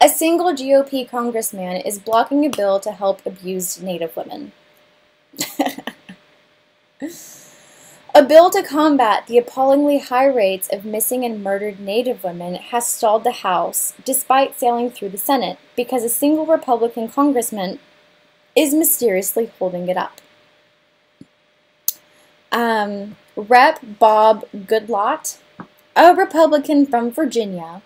A single GOP congressman is blocking a bill to help abused Native women. A bill to combat the appallingly high rates of missing and murdered Native women has stalled the House despite sailing through the Senate because a single Republican congressman is mysteriously holding it up. Rep. Bob Goodlatte, a Republican from Virginia,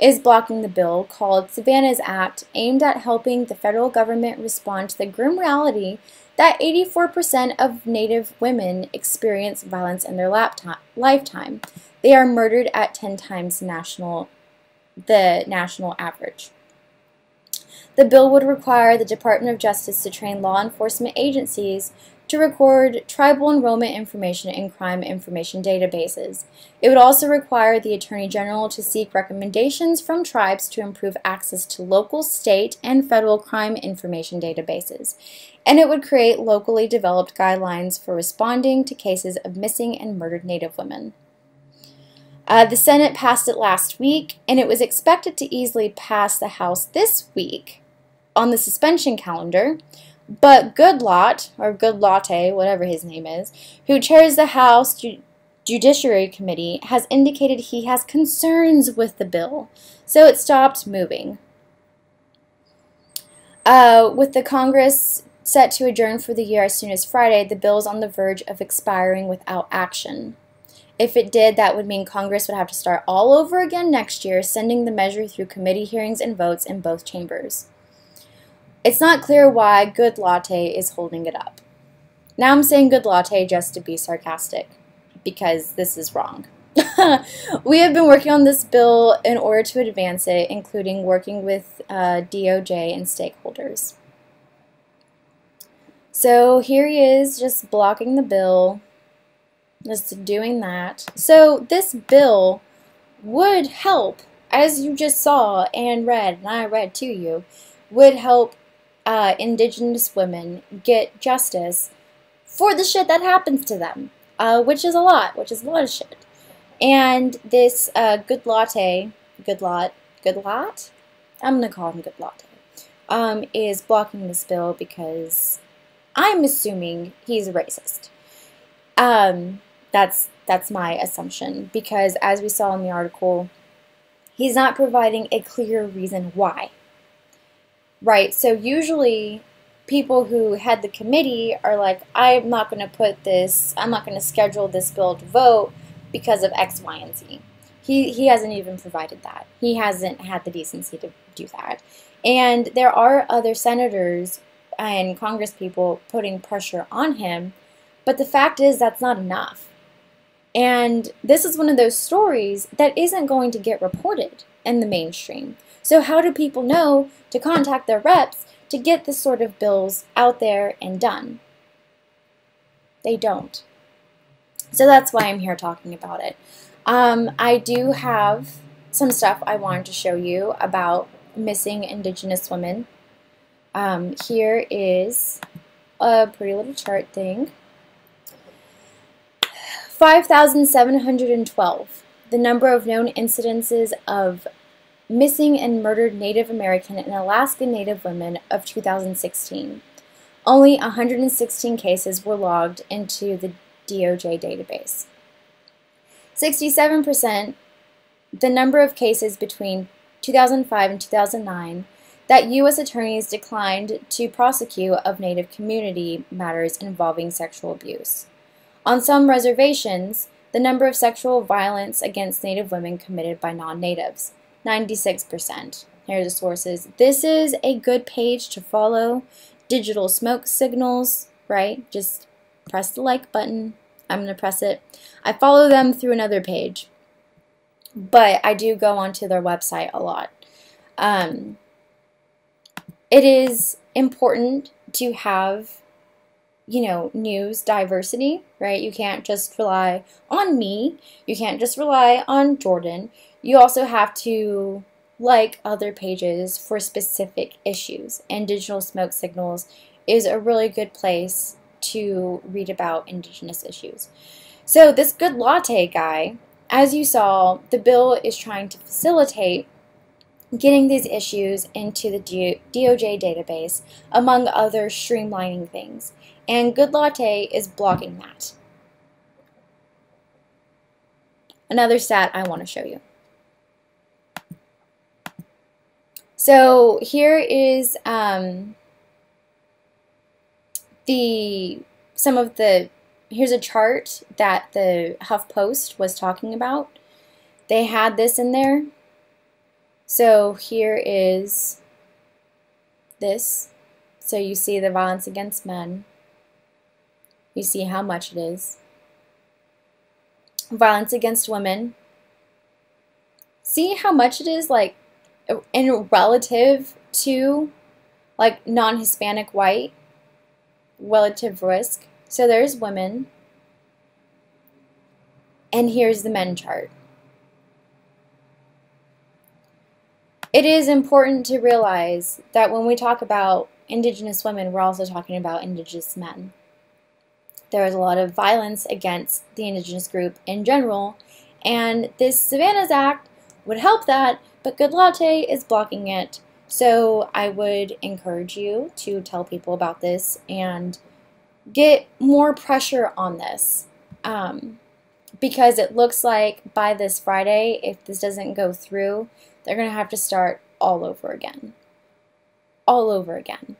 is blocking the bill called Savanna's Act, aimed at helping the federal government respond to the grim reality that 84% of Native women experience violence in their lifetime. They are murdered at 10 times the national average. The bill would require the Department of Justice to train law enforcement agencies to record tribal enrollment information in crime information databases. It would also require the Attorney General to seek recommendations from tribes to improve access to local, state, and federal crime information databases. And it would create locally developed guidelines for responding to cases of missing and murdered Native women. The Senate passed it last week, and it was expected to easily pass the House this week on the suspension calendar. But Goodlatte, or Goodlatte, whatever his name is, who chairs the House Judiciary Committee, has indicated he has concerns with the bill, so it stopped moving. With the Congress set to adjourn for the year as soon as Friday, the bill is on the verge of expiring without action. If it did, that would mean Congress would have to start all over again next year, sending the measure through committee hearings and votes in both chambers. It's not clear why Goodlatte is holding it up. Now I'm saying Goodlatte just to be sarcastic, because this is wrong. We have been working on this bill in order to advance it, including working with DOJ and stakeholders. So here he is, just blocking the bill, just doing that. So this bill would help, as you just saw and read, and I read to you, would help Indigenous women get justice for the shit that happens to them, which is a lot of shit. And this Goodlatte, I'm going to call him Goodlatte, is blocking this bill because I'm assuming he's a racist. That's my assumption, because as we saw in the article, he's not providing a clear reason why. Right, so usually people who head the committee are like, I'm not going to schedule this bill to vote because of X, Y, and Z. He hasn't even provided that. He hasn't had the decency to do that. And there are other senators and congresspeople putting pressure on him, but the fact is that's not enough. And this is one of those stories that isn't going to get reported in the mainstream. So how do people know to contact their reps to get this sort of bills out there and done? They don't. So that's why I'm here talking about it. I do have some stuff I wanted to show you about missing Indigenous women. Here is a pretty little chart thing. 5,712, the number of known incidences of missing and murdered Native American and Alaska Native women of 2016. Only 116 cases were logged into the DOJ database. 67%, the number of cases between 2005 and 2009 that U.S. attorneys declined to prosecute of Native community matters involving sexual abuse. On some reservations, the number of sexual violence against Native women committed by non-natives. 96%. Here are the sources. This is a good page to follow. Digital smoke signals, right? Just press the like button. I'm going to press it. I follow them through another page, but I do go onto their website a lot. It is important to have, news diversity, right? You can't just rely on me. You can't just rely on Jordan. You also have to like other pages for specific issues, and Digital Smoke Signals is a really good place to read about Indigenous issues. So this Goodlatte guy, as you saw, the bill is trying to facilitate getting these issues into the DOJ database, among other streamlining things. And Goodlatte is blocking that. Another stat I want to show you. So here is here's a chart that the HuffPost was talking about. They had this in there. So here is this. So you see the violence against men. You see how much it is. Violence against women. See how much it is, like, in relative to, like, non-Hispanic white, relative risk. So there's women. And here's the men chart. It is important to realize that when we talk about Indigenous women, we're also talking about Indigenous men. There is a lot of violence against the Indigenous group in general, and this Savanna's Act would help that, but Goodlatte is blocking it. So I would encourage you to tell people about this and get more pressure on this, because it looks like by this Friday, if this doesn't go through, they're going to have to start all over again. All over again.